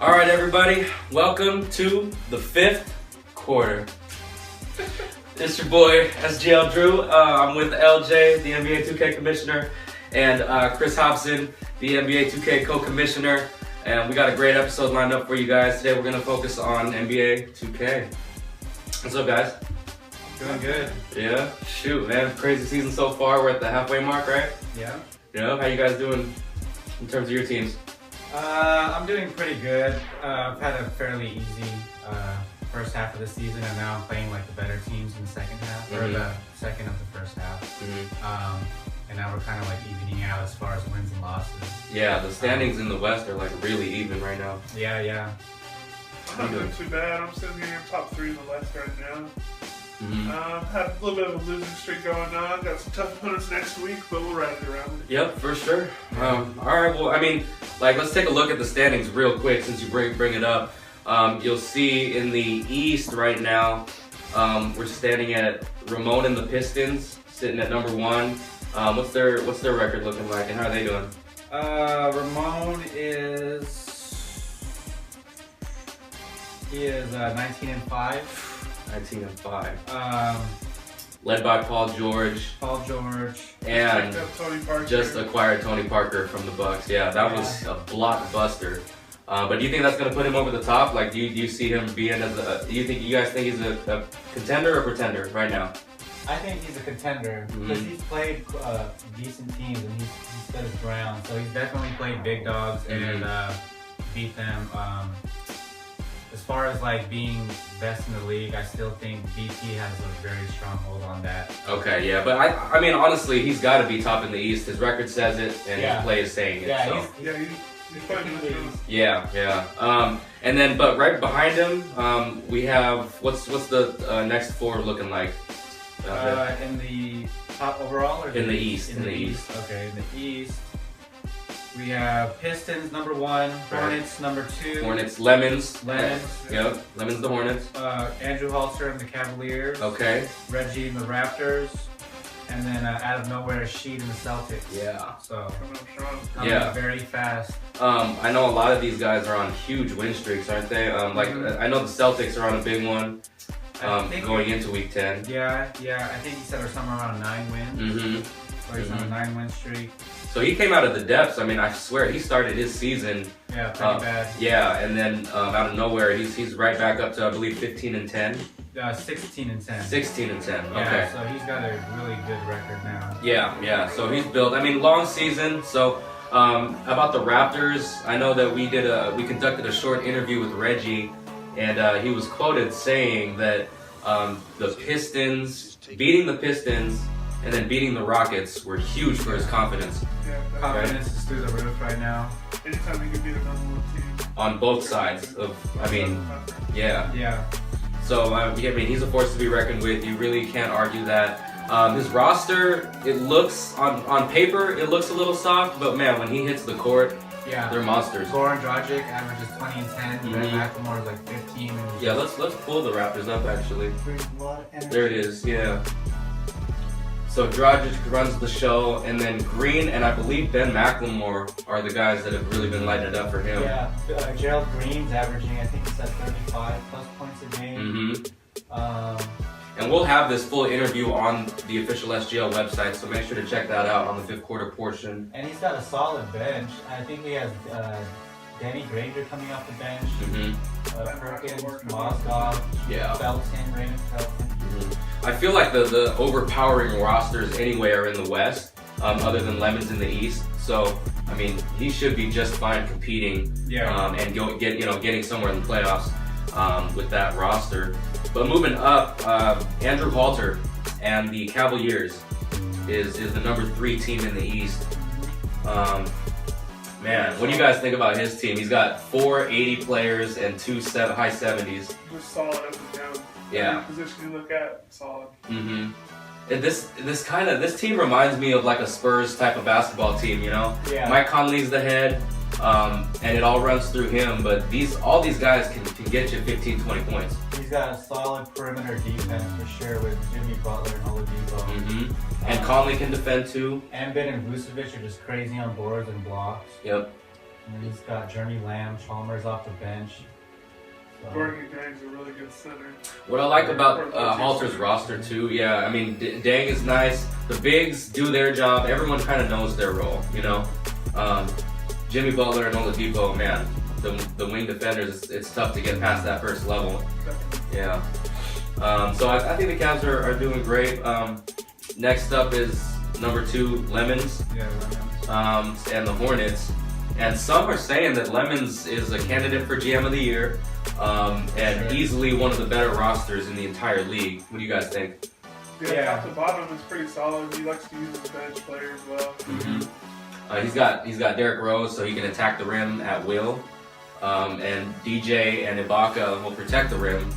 All right, everybody, welcome to the fifth quarter. It's your boy, SGL Drew. I'm with LJ, the NBA 2K commissioner, and Chris Hobson, the NBA 2K co-commissioner. And we got a great episode lined up for you guys. Today we're going to focus on NBA 2K. What's up, guys? Doing good. Yeah? Shoot, man. Crazy season so far. We're at the halfway mark, right? Yeah. Yeah? How you guys doing in terms of your teams? I'm doing pretty good. I've had a fairly easy first half of the season, and now I'm playing like the better teams in the second half, or the second of the first half. And now we're kind of like evening out as far as wins and losses. Yeah, the standings in the West are like really even right now. Yeah. I'm not doing too bad. I'm sitting here in top 3 in the West right now. Had a little bit of a losing streak going on. Got some tough opponents next week, but we'll ride it around. Yep, for sure. All right, well, I mean, like, let's take a look at the standings real quick since you bring it up. You'll see in the East right now, we're standing at Ramon and the Pistons, sitting at number 1. What's their record looking like, and how are they doing? Ramon is 19-5. 19-5. Led by Paul George. And Tony Parker. Just acquired Tony Parker from the Bucks. Yeah, that was a blockbuster. But do you think that's going to put him over the top? Like, do you see him being as a? Do you guys think he's a contender or pretender right now? I think he's a contender because he's played decent teams and he's stood his ground. So he's definitely played big dogs and beat them. As far as like being best in the league, I still think BP has a very strong hold on that. Okay, yeah, but I mean, honestly, he's got to be top in the East. His record says it, and his play is saying it. Yeah, so. He's playing in the East. Yeah. And then, but right behind him, we have what's the next 4 looking like? In the top overall, or in the East. In the East. Okay, in the East. We have Pistons number 1, Hornets number 2. Lemons. Yep, Lemons the Hornets. Andrew Halster and the Cavaliers. Okay. Reggie and the Raptors. And then out of nowhere, Sheed and the Celtics. Yeah. So, yeah, very fast. I know a lot of these guys are on huge win streaks, aren't they? I know the Celtics are on a big one. Going into week 10. Yeah. I think he said they're somewhere around 9 wins. So he's on a 9-win streak. So he came out of the depths. I mean, I swear he started his season. Yeah, pretty bad. Yeah, and then out of nowhere, he's right back up to, I believe, 15-10. 16-10. 16-10. Yeah, okay. So he's got a really good record now. Yeah. So he's built. I mean, long season. So about the Raptors, I know that we conducted a short interview with Reggie, and he was quoted saying that the Pistons beating the Pistons and then beating the Rockets were huge for his confidence. Yeah, confidence is through the roof right now. Anytime he can beat a number 1 team. On both sides of, I mean, yeah. Yeah. So, I mean, he's a force to be reckoned with. You really can't argue that. His roster, it looks, on paper, it looks a little soft, but man, when he hits the court, they're monsters. Goran Dragic averages 20 and 10. Ben McLemore is like 15. Yeah, let's pull the Raptors up, actually. There it is, yeah. So Dragic runs the show, and then Green and I believe Ben McLemore are the guys that have really been lighting it up for him. Yeah, Gerald Green's averaging, I think it's at 35 plus points a game. And we'll have this full interview on the official SGL website, so make sure to check that out on the 5th quarter portion. And he's got a solid bench. I think he has Danny Granger coming off the bench, Perkins, Mozgov, Raymond Felton. I feel like the overpowering rosters anyway are in the West, other than Lemons in the East. So, I mean, he should be just fine competing and getting somewhere in the playoffs with that roster. But moving up, Andrew Halter and the Cavaliers is the number 3 team in the East. Man, what do you guys think about his team? He's got 4 80 players and 2 high 70s. Just solid up and down. Yeah. Every position you look at, solid. And this team reminds me of like a Spurs type of basketball team, you know? Yeah. Mike Conley's the head, and it all runs through him, but all these guys can get you 15, 20 points. He's got a solid perimeter defense for sure with Jimmy Butler and Oladipo. And Conley can defend too. Embiid and Vucevic are just crazy on boards and blocks. Yep. And then he's got Jeremy Lamb, Chalmers off the bench. So. Gordon Dang's a really good center. What I like about Halter's roster too, yeah, I mean, Dang is nice. The bigs do their job. Everyone kind of knows their role, you know. Jimmy Butler and Oladipo, man, the wing defenders, it's tough to get past that first level. Yeah. So I think the Cavs are doing great. Next up is number 2, Lemons. Yeah, Lemons. And the Hornets. And some are saying that Lemons is a candidate for GM of the Year, and easily one of the better rosters in the entire league. What do you guys think? Yeah, top to bottom is pretty solid. He likes to use his bench player as well. Mm-hmm. He's got Derrick Rose, so he can attack the rim at will, and DJ and Ibaka will protect the rim.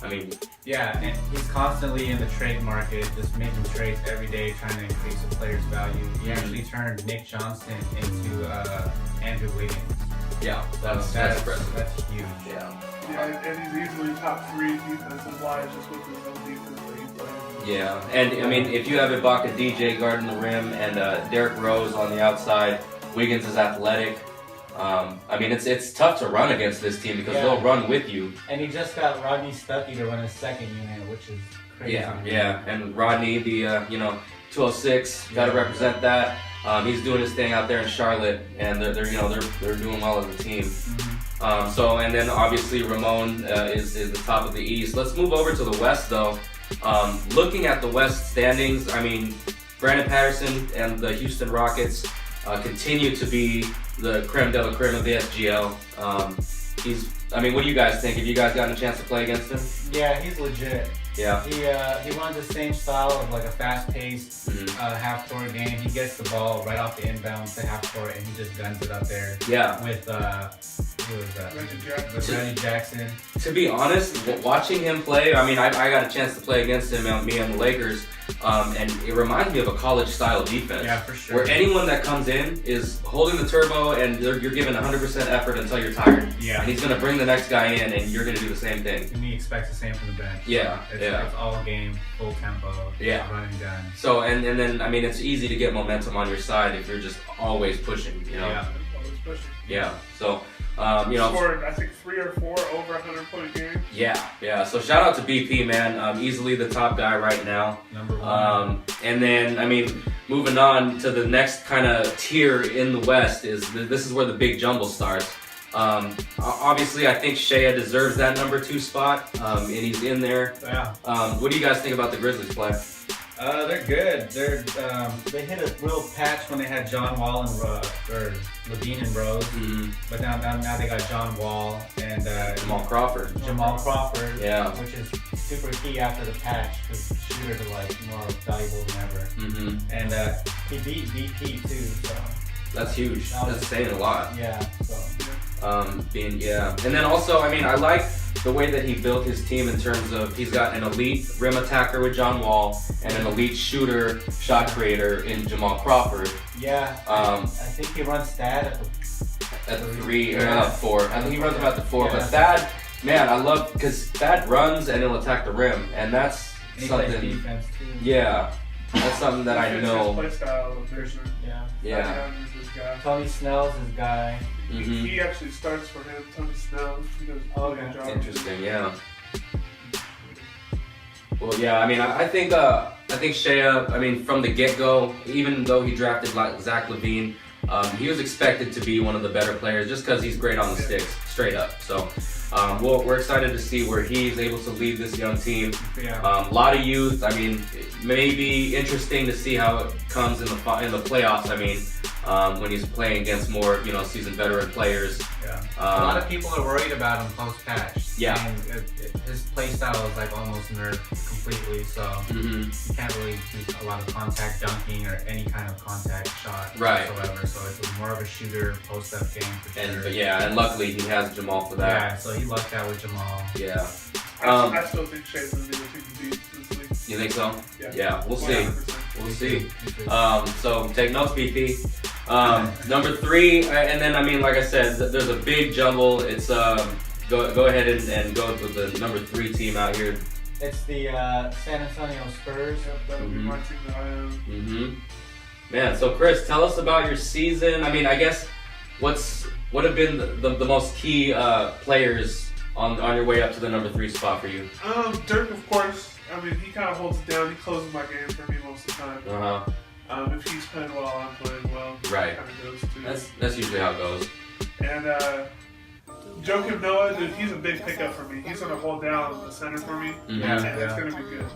I mean, yeah, and he's constantly in the trade market, just making trades every day, trying to increase the player's value. He actually turned Nick Johnson into Andrew Wiggins. Yeah, that's impressive. That's huge. Yeah. Yeah, and he's easily top 3 defensive wise just with his own defense that he's playing. Yeah, and I mean, if you have Ibaka, DJ guarding the rim, and Derrick Rose on the outside, Wiggins is athletic. I mean, it's tough to run against this team because they'll run with you. And he just got Rodney Stuckey to run his second unit, which is crazy. Yeah. And Rodney, the 206, got to represent that. He's doing his thing out there in Charlotte, and they're doing well as a team. Mm-hmm. And then obviously Ramon is the top of the East. Let's move over to the West though. Looking at the West standings, I mean, Brandon Patterson and the Houston Rockets continue to be the creme de la creme of the SGL. What do you guys think? Have you guys gotten a chance to play against him? Yeah, he's legit. Yeah. He runs the same style of like a fast-paced half-court game. He gets the ball right off the inbound to half-court and he just guns it up there. Yeah. With who was that? Reggie Jackson. To be honest, watching him play, I mean, I got a chance to play against him, me and the Lakers, and it reminds me of a college-style defense. Yeah, for sure. Where anyone that comes in is holding the turbo and you're giving 100% effort until you're tired. Yeah. And he's going to bring the next guy in and you're going to do the same thing. And he expects the same from the bench. Yeah, It's all game, full tempo, run and gun. So, and then, I mean, it's easy to get momentum on your side if you're just always pushing, you know? Yeah, always pushing. Yeah, so... scored, I think, 3 or 4 over 100-point games. Yeah. So shout out to BP, man. Easily the top guy right now. Number 1. And then, I mean, moving on to the next kind of tier in the West this is where the big jumble starts. Obviously, I think Shea deserves that number 2 spot, and he's in there. Yeah. What do you guys think about the Grizzlies play? They're good. They hit a real patch when they had John Wall and Levine and Rose, but now they got John Wall and Jamal Crawford. Yeah. Which is super key after the patch because shooters are like more valuable than ever. And he beat VP too, so that's huge. That's saying a lot. Yeah. So. And then also, I mean, I like the way that he built his team in terms of he's got an elite rim attacker with John Wall and an elite shooter, shot creator in Jamal Crawford. Yeah. I think he runs Thad at the 3 or 4. I think he runs about the 4. Yeah. But Thad, man, I love because Thad runs and he'll attack the rim, and that's something. He plays defense too. Yeah, that's something that I know. His play style of vision. Yeah. Tony Snell's his guy. He actually starts for him, Tony Snell. He does a good job. Interesting, yeah. Well, yeah, I mean, I think Shea, I mean, from the get-go, even though he drafted like Zach LaVine, he was expected to be one of the better players just because he's great on the sticks, straight up. So we're excited to see where he's able to lead this young team. A lot of youth. I mean, it may be interesting to see how it comes in the playoffs. I mean, when he's playing against more, seasoned veteran players. Yeah. A lot of people are worried about him post-patch. Yeah. I mean, his play style is like almost nerfed completely, so you can't really do a lot of contact dunking or any kind of contact shot whatsoever. So it's more of a shooter post-up game for sure. And luckily he has Jamal for that. Yeah, so he lucked out with Jamal. Yeah. I still think Shea's going to be the team to beat this league. You think so? Yeah. We'll see. 100%. We'll see. So take notes, BP. Number 3, and then I mean, like I said, there's a big jumble. It's go ahead and go with the number 3 team out here. It's the San Antonio Spurs. That would be my team that I am. Man, so Chris, tell us about your season. I mean, I guess what have been the most key players on your way up to the number 3 spot for you? Dirk, of course. I mean, he kind of holds it down. He closes my game for me most of the time. If he's playing well, I'm playing well. Right. Kind of goes too. That's usually how it goes. And Joakim Noah, dude, he's a big pickup for me. He's gonna hold down the center for me, and it's gonna be good.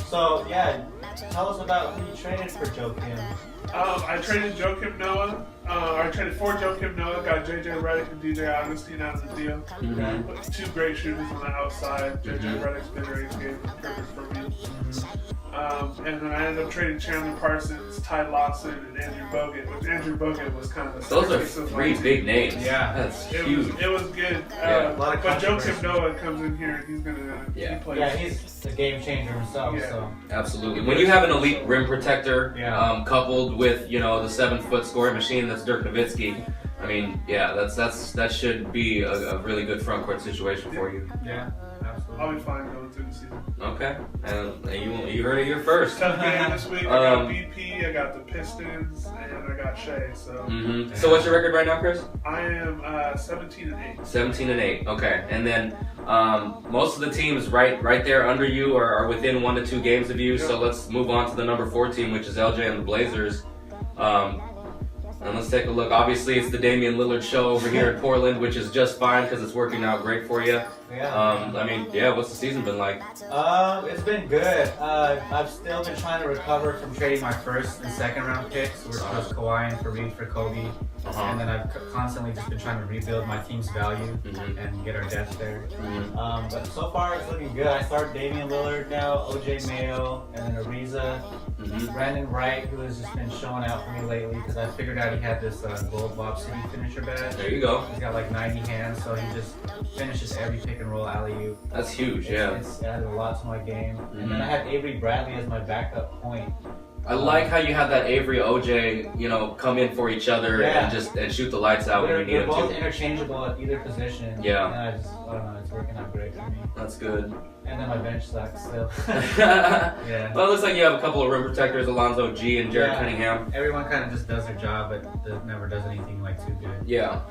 So yeah, tell us about who you traded for Joakim. I traded Joakim Noah. I traded for Joakim Noah. Got JJ Redick and DJ Augustine out of the deal. Put 2 great shooters on the outside. JJ Redick's mid-range game was perfect for me. And then I ended up trading Chandler Parsons, Ty Lawson, and Andrew Bogut, which Andrew Bogut was kind of the Those are 3 big names. Yeah, that's huge. It was good. But Joakim Noah comes in here and he's gonna he plays. Yeah, he's a game changer himself. Yeah. So Absolutely. When you have an elite rim protector, coupled with the 7-foot scoring machine that's Dirk Nowitzki, I mean, that should be a really good front court situation for you. Yeah, absolutely. I'll be fine going through the season. Okay, and you heard it here first. Tough game this week. I got BP, I got the Pistons, and I got Shea. So. So what's your record right now, Chris? I am 17-8. 17-8. Okay, and then most of the teams right there under you are within 1 to 2 games of you. Yep. So let's move on to the number 4 team, which is LJ and the Blazers. And let's take a look. Obviously, it's the Damian Lillard show over here in Portland, which is just fine because it's working out great for you. What's the season been like? It's been good. I've still been trying to recover from trading my first and second round picks, which was Kawhi and Fareed for Kobe. And then I've constantly just been trying to rebuild my team's value and get our depth there. But so far it's looking good. I start Damian Lillard now, OJ Mayo, and then Ariza. Brandon Wright, who has just been showing out for me lately because I figured out he had this Gold Lob City finisher badge. There you go. He's got like 90 hands, so he just finishes every pick and roll alley-oop. That's huge, It's added a lot to my game. And then I had Avery Bradley as my backup point. I like how you have that Avery OJ, come in for each other and shoot the lights out when you need They're them both to. interchangeable at either position. Yeah. And I don't know, it's working out great for me. That's good. And then my bench sucks still. Yeah. Well, it looks like you have a couple of rim protectors, Alonzo G and Jared Cunningham. Everyone kind of just does their job, but never does anything like too good. Yeah.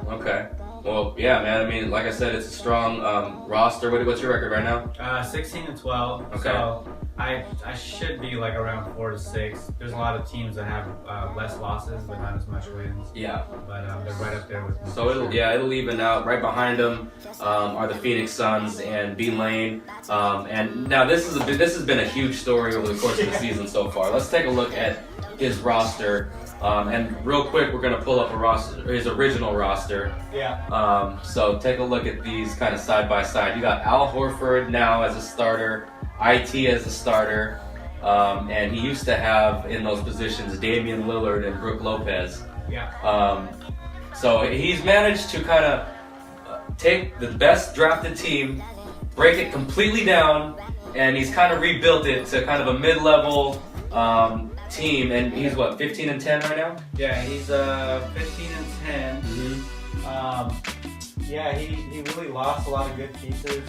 Okay. Well, yeah, man. I mean, like I said, it's a strong roster. What's your record right now? 16-12. Okay. So I should be like around 4 to 6. There's a lot of teams that have less losses but not as much wins. Yeah. But they're right up there with me. So it'll even out. Right behind them are the Phoenix Suns and B Lane. And now this has been a huge story over the course of the season so far. Let's take a look at his roster. And real quick, we're gonna pull up his original roster. Yeah. So take a look at these kind of side by side. You got Al Horford now as a starter, IT as a starter, and he used to have in those positions Damian Lillard and Brook Lopez. Yeah. So he's managed to kind of take the best drafted team, break it completely down, and he's kind of rebuilt it to kind of a mid-level team. And he's 15-10 right now? Yeah, he's 15-10. Yeah, he really lost a lot of good pieces,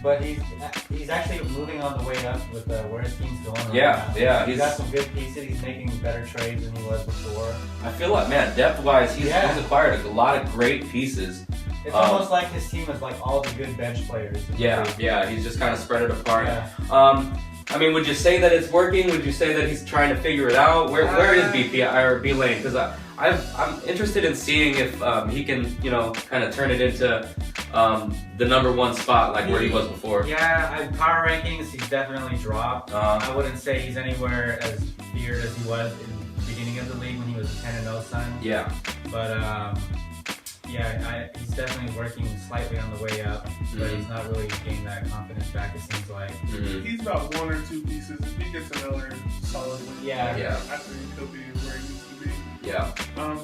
but he's actually moving on the way up with where his team's going. Yeah. He's got some good pieces. He's making better trades than he was before. I feel like, man, depth-wise, he's acquired a lot of great pieces. It's almost like his team is like all the good bench players. Yeah, he's just kind of spread it apart. Yeah. I mean, would you say that it's working? Would you say that he's trying to figure it out? Where is BP or B Lane? Because I'm interested in seeing if he can, kind of turn it into the number 1 spot like where he was before. Yeah, power rankings, he's definitely dropped. I wouldn't say he's anywhere as feared as he was in the beginning of the league when he was a 10-0 son. Yeah. But he's definitely working slightly on the way up, but he's not really getting that confidence back, it seems like. He's about 1 or 2 pieces. If he gets another solid win, Yeah. I think he'll be where he needs to be. Yeah.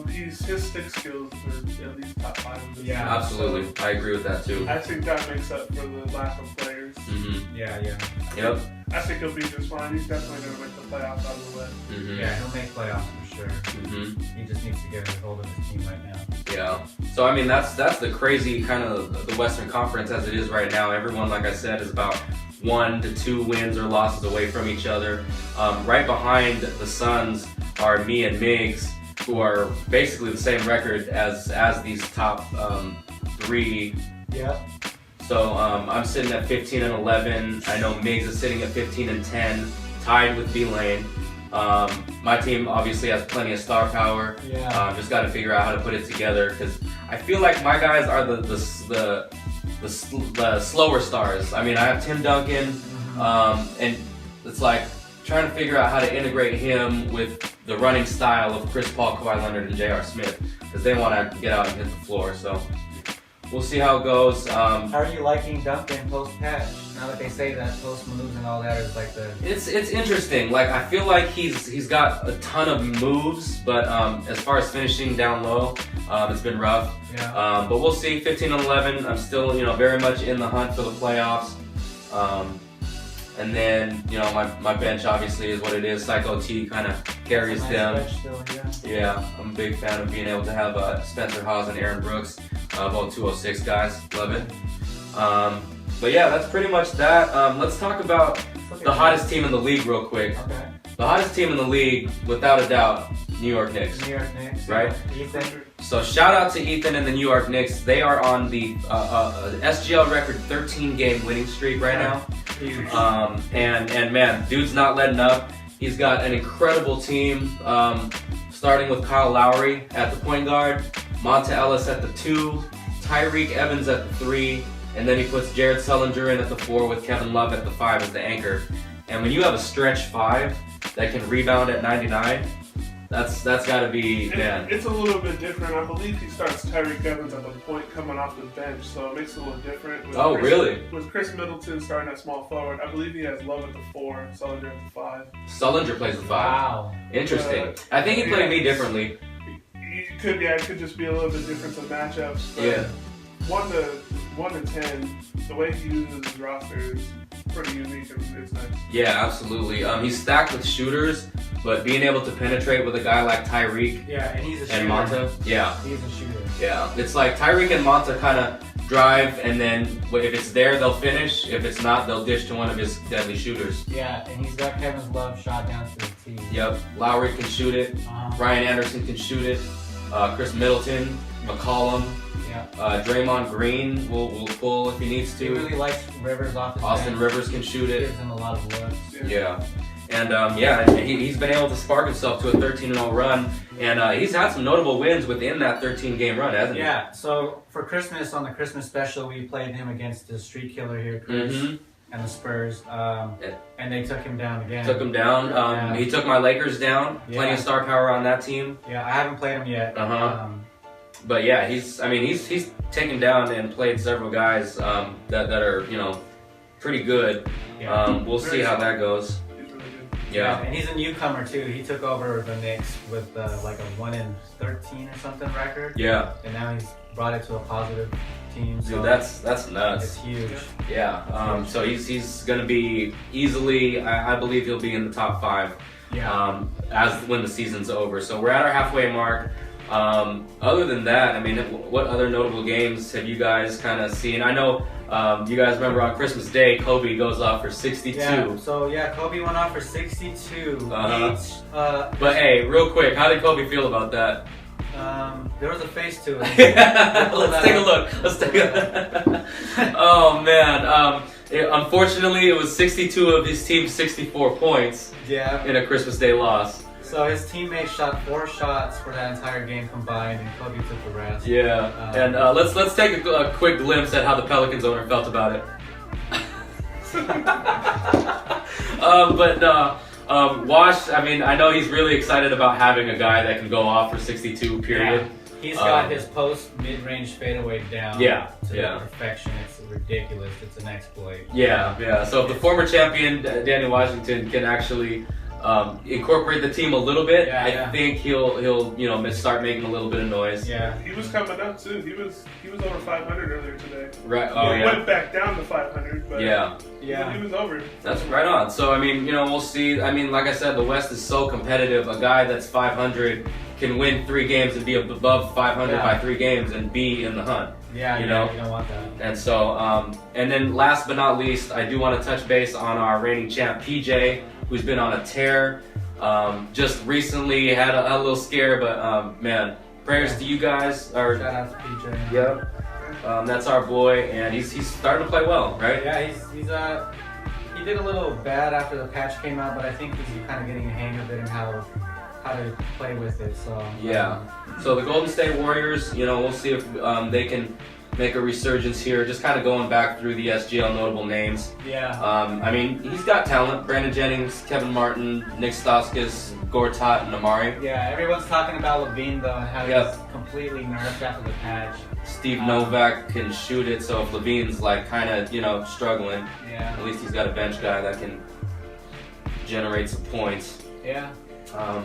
His stick skills are at least top 5 of this. Yeah, absolutely. I agree with that too. I think that makes up for the lack of players. Yeah. Yep. I think he'll be just fine. He's definitely going to make the playoffs out of the way. Yeah, he'll make playoffs for sure. He just needs to get a hold of his team right now. Yeah. So I mean, that's the crazy kind of the Western Conference as it is right now. Everyone, like I said, is about 1 to 2 wins or losses away from each other. Right behind the Suns are me and Miggs. who are basically the same record as these top 3. Yeah. So I'm sitting at 15 and 11. I know Miggs is sitting at 15 and 10, tied with B-Lane. My team obviously has plenty of star power. Yeah. Just got to figure out how to put it together because I feel like my guys are the slower stars. I mean, I have Tim Duncan, and it's like trying to figure out how to integrate him with the running style of Chris Paul, Kawhi Leonard, and J.R. Smith because they want to get out and hit the floor. So we'll see how it goes. How are you liking Duncan post-patch? Now that they say that post moves and all that is like the... It's interesting. Like I feel like he's got a ton of moves, but as far as finishing down low, it's been rough. Yeah. But we'll see. 15 and 11. I'm still very much in the hunt for the playoffs. And then my bench obviously is what it is. Psycho T kind of carries them. Still, Yeah, I'm a big fan of being able to have Spencer Hawes and Aaron Brooks, both 206 guys. Love it. But yeah, that's pretty much that. Let's talk about the hottest team in the league real quick. Okay. The hottest team in the league, without a doubt, New York Knicks. New York Knicks. Right? Ethan. So shout out to Ethan and the New York Knicks. They are on the SGL record 13-game winning streak right now. Huge. And man, dude's not letting up. He's got an incredible team, starting with Kyle Lowry at the point guard, Monta Ellis at the 2, Tyreek Evans at the 3, and then he puts Jared Sullinger in at the 4 with Kevin Love at the 5 as the anchor. And when you have a stretch 5 that can rebound at 99, that's got to be, man. It's a little bit different. I believe he starts Tyreek Evans at the point coming off the bench, so it makes it a little different. Really? With Chris Middleton starting at small forward, I believe he has Love at the 4, Sullinger at the 5. Sullinger plays the 5. Wow. Interesting. I think he played me differently. It could just be a little bit different of matchups. But Yeah. 1 to 10, the way he uses his roster is pretty unique and it's nice. Yeah, absolutely. He's stacked with shooters, but being able to penetrate with a guy like Tyreek Yeah, and he's a shooter. and Monta, yeah. He's a shooter. Yeah, it's like Tyreek and Monta kind of drive, and then if it's there, they'll finish. If it's not, they'll dish to one of his deadly shooters. Yeah, and he's got Kevin's Love shot down to the tee. Yep, Lowry can shoot it. Ryan Anderson can shoot it. Chris Middleton, McCollum. Yeah. Draymond Green will pull if he needs to. He really likes Rivers off his Austin bench. Rivers can shoot it. Gives him a lot of looks. Yeah. And he's been able to spark himself to a 13-0 run, and he's had some notable wins within that 13-game run, hasn't he? Yeah, so for Christmas, on the Christmas special, we played him against the street killer here, Chris, and the Spurs, and they took him down again. Took him down. He took my Lakers down. Plenty of star power on that team. Yeah, I haven't played him yet. But yeah, he's taken down and played several guys that are pretty good. Yeah. We'll see how that goes. Yeah. And he's a newcomer too. He took over the Knicks with like a 1-13 or something record. Yeah. And now he's brought it to a positive team. So dude, that's nuts. It's huge. Yeah. So he's gonna be easily. I believe he'll be in the top 5. Yeah. As when the season's over. So we're at our halfway mark. Other than that, I mean, what other notable games have you guys kind of seen? I know you guys remember on Christmas Day, Kobe goes off for 62. Yeah, so Kobe went off for 62. But hey, real quick, how did Kobe feel about that? There was a face to it. Let's take a look. Oh man. Unfortunately, it was 62 of his team's 64 points. Yeah. In a Christmas Day loss. So his teammates shot 4 shots for that entire game combined, and Kobe took the rest. Yeah, and let's take a quick glimpse at how the Pelicans owner felt about it. Wash, I mean, I know he's really excited about having a guy that can go off for 62, period. Yeah. He's got his post mid-range fadeaway down to perfection. It's ridiculous. It's an exploit. Yeah. So if the former champion, Danny Washington, can actually incorporate the team a little bit, I think he'll start making a little bit of noise. Yeah, he was coming up too. He was over 500 earlier today. Right. He went back down to 500, but he was over. That's right on. So I mean, we'll see. I mean, like I said, the West is so competitive. A guy that's 500 can win 3 games and be above 500 by 3 games and be in the hunt. Yeah, you don't want that. And so, and then last but not least, I do want to touch base on our reigning champ PJ, who's been on a tear. just recently had a little scare, but man, prayers to you guys. Shout out to PJ. Yep. That's our boy, and he's starting to play well, right? Yeah, he did a little bad after the patch came out, but I think he's kind of getting a hang of it and how to play with it. So yeah. So the Golden State Warriors, we'll see if they can make a resurgence here. Just kind of going back through the SGL notable names. Yeah. I mean, he's got talent. Brandon Jennings, Kevin Martin, Nick Stauskas, Gortat, and Amari. Yeah, everyone's talking about Levine though and how he's completely nerfed after the patch. Steve Novak can shoot it, so if Levine's like kind of struggling, at least he's got a bench guy that can generate some points. Yeah.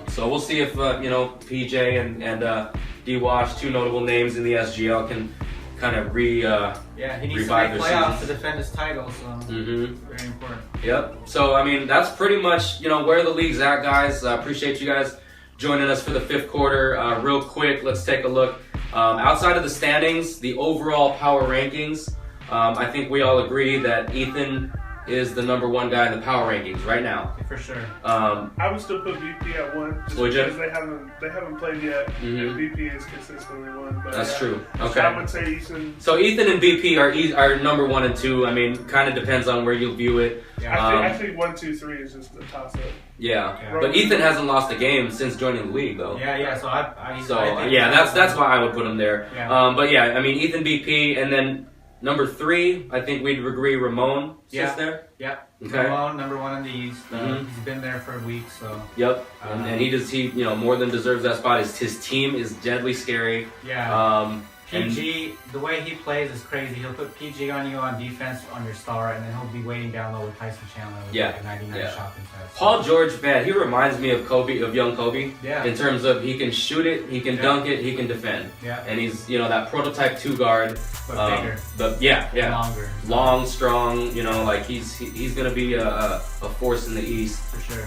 So we'll see if PJ and D-Wash, two notable names in the SGL, can kind of he needs to make playoffs to defend his title, so very important. Yep. So I mean, that's pretty much where the league's at, guys. Appreciate you guys joining us for the fifth quarter. Real quick, let's take a look outside of the standings, the overall power rankings. I think we all agree that Ethan is the number one guy in the power rankings right now. For sure. I would still put VP at 1 just Would because they haven't played yet. And VP is consistently 1. But that's true. Okay. I would say Ethan. So Ethan and VP are number 1 and 2. I mean, kind of depends on where you view it. Yeah. I think 1, 2, 3 is just the toss up. Yeah. But Ethan hasn't lost a game since joining the league, though. Yeah. So that's why I would put him there. Yeah. But yeah, I mean Ethan, VP, and then number 3, I think we'd agree Ramon sits there. Yeah. Okay. Ramon, number 1 in the East. He's been there for a week, so. Yep. And he more than deserves that spot. His team is deadly scary. Yeah. PG, the way he plays is crazy. He'll put PG on you on defense on your star, and then he'll be waiting down low with Tyson Chandler with like a 99 shot contest. Paul George, man, he reminds me of young Kobe. Yeah. In terms of he can shoot it, he can dunk it, he can defend. Yeah. And he's that prototype 2 guard. But bigger. But longer. Long, strong. Like he's gonna be a force in the East for sure.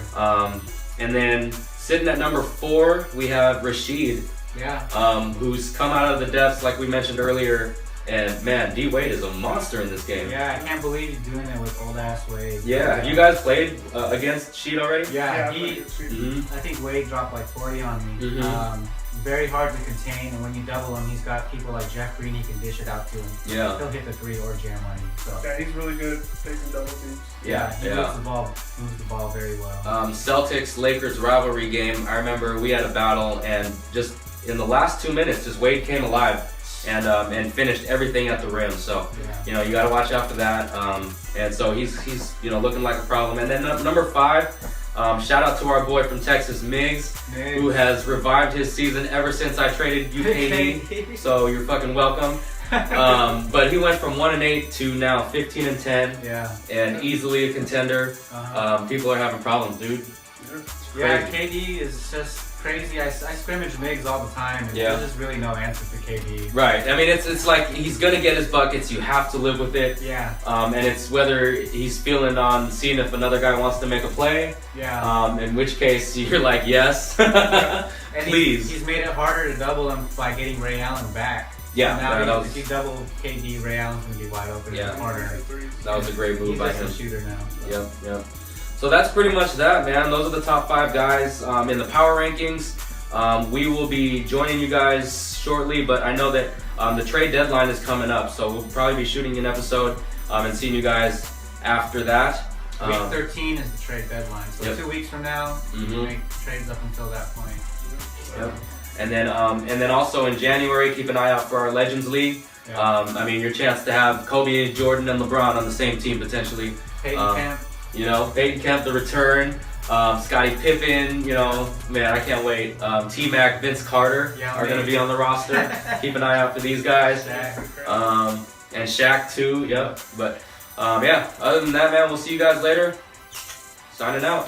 And then sitting at number 4, we have Rashid. Yeah. Who's come out of the depths like we mentioned earlier, and man, D Wade is a monster in this game. Yeah, I can't believe he's doing it with old ass Wade. Yeah, have you guys played against Sheed already? Yeah, I think Wade dropped like 40 on me. Very hard to contain, and when you double him, he's got people like Jeff Green he can dish it out to him. Yeah. He'll hit the 3 or jam on you. So. Yeah, he's really good taking double teams. Yeah, he moves the ball very well. Celtics-Lakers rivalry game, I remember we had a battle, and just in the last 2 minutes, just Wade came alive and finished everything at the rim. So, you got to watch out for that. And so he's looking like a problem. And then number 5, shout out to our boy from Texas, Miggs, who has revived his season ever since I traded UKD. So you're fucking welcome. But he went from 1-8 to now 15-10. Yeah. And easily a contender. People are having problems, dude. Yeah, KD is just crazy. I scrimmage Miggs all the time, and there's just really no answer for KD. Right. I mean, it's like he's gonna get his buckets. You have to live with it. Yeah. And it's whether he's feeling on seeing if another guy wants to make a play. Yeah. In which case you're like, yes, and please. He's made it harder to double him by getting Ray Allen back. Yeah. So now if you double KD, Ray Allen's gonna be wide open in the corner. That was a great move by him. He's a shooter now. So. Yep. So that's pretty much that, man. Those are the top 5 guys in the power rankings. We will be joining you guys shortly, but I know that the trade deadline is coming up, so we'll probably be shooting an episode and seeing you guys after that. Week 13 is the trade deadline, so 2 weeks from now, we can make trades up until that point. So. Yep. And then also in January, keep an eye out for our Legends League. I mean, your chance to have Kobe, Jordan, and LeBron on the same team potentially. Peyton Camp. Peyton Kemp, the return, Scottie Pippen, man, I can't wait. T-Mac, Vince Carter are going to be on the roster. Keep an eye out for these guys. And Shaq too, yep. But other than that, man, we'll see you guys later. Signing out.